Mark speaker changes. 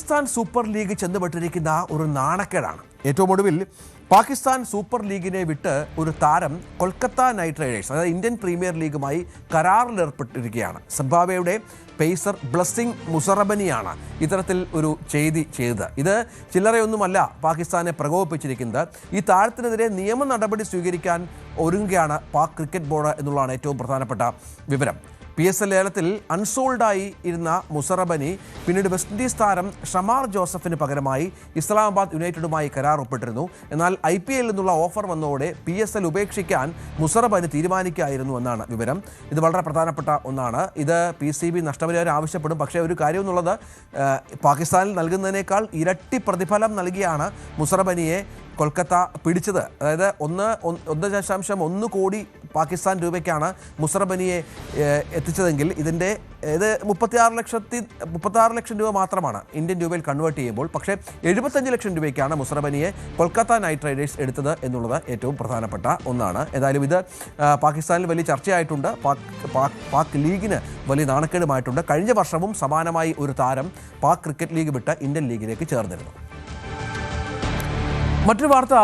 Speaker 1: Pakistan super league ചെന്നുപെട്ടിരിക്കുന്ന ഒരു നാണക്കേടാണ്. ഏറ്റവും ഒടുവിൽ പാകിസ്ഥാൻ സൂപ്പർ ലീഗിനെ വിട്ട് ഒരു താരം കൊൽക്കത്ത നൈറ്റ് റൈഡേഴ്സ്, അതായത് ഇന്ത്യൻ പ്രീമിയർ ലീഗുമായി കരാറിലേർപ്പെട്ടിരിക്കുകയാണ്. സിംബാബ്വേയുടെ പേസർ ബ്ലെസ്സിംഗ് മുസറബനിയാണ് ഇത്തരത്തിൽ ഒരു ചെയ്തത്. ഇത് ചില്ലറയൊന്നുമല്ല പാകിസ്ഥാനെ പ്രകോപിപ്പിച്ചിരിക്കുന്നത്. ഈ താരത്തിനെതിരെ നിയമ നടപടി സ്വീകരിക്കാൻ ഒരുങ്ങുകയാണ് പാക് ക്രിക്കറ്റ് ബോർഡ് എന്നുള്ളതാണ് ഏറ്റവും പ്രധാനപ്പെട്ട വിവരം. PSL ലേലത്തിൽ അൺസോൾഡായി ഇരുന്ന മുസറബനി പിന്നീട് വെസ്റ്റ് ഇൻഡീസ് താരം ഷമാർ ജോസഫിന് പകരമായി ഇസ്ലാമാബാദ് യുണൈറ്റഡുമായി കരാർ ഒപ്പിട്ടിരുന്നു. എന്നാൽ IPL നിന്നുള്ള ഓഫർ വന്നതോടെ PSL ഉപേക്ഷിക്കാൻ മുസറബനി തീരുമാനിക്കുകയായിരുന്നു എന്നാണ് വിവരം. ഇത് വളരെ പ്രധാനപ്പെട്ട ഒന്നാണ്. ഇത് PCB നഷ്ടപരിഹാരം ആവശ്യപ്പെടും. പക്ഷേ ഒരു കാര്യം എന്നുള്ളത്, പാകിസ്ഥാനിൽ നൽകുന്നതിനേക്കാൾ ഇരട്ടി പ്രതിഫലം നൽകിയാണ് മുസറബനിയെ കൊൽക്കത്ത പിടിച്ചത്. അതായത് 1.1 കോടി പാകിസ്ഥാൻ രൂപയ്ക്കാണ് മുസറബനിയെ എത്തിച്ചതെങ്കിൽ ഇത് 36 ലക്ഷം രൂപ മാത്രമാണ് ഇന്ത്യൻ രൂപയിൽ കൺവേർട്ട് ചെയ്യുമ്പോൾ. പക്ഷേ 75 ലക്ഷം രൂപയ്ക്കാണ് മുസറബനിയെ കൊൽക്കത്ത നൈറ്റ് റൈഡേഴ്സ് എടുത്തത് എന്നുള്ളത് ഏറ്റവും പ്രധാനപ്പെട്ട ഒന്നാണ്. ഏതായാലും ഇത് പാകിസ്ഥാനിൽ വലിയ ചർച്ചയായിട്ടുണ്ട്. പാക് ലീഗിന് വലിയ നാണക്കേടുമായിട്ടുണ്ട്. കഴിഞ്ഞ വർഷവും സമാനമായി ഒരു താരം പാക് ക്രിക്കറ്റ് ലീഗ് വിട്ട് ഇന്ത്യൻ ലീഗിലേക്ക് ചേർന്നിരുന്നു. മറ്റൊരു വാർത്ത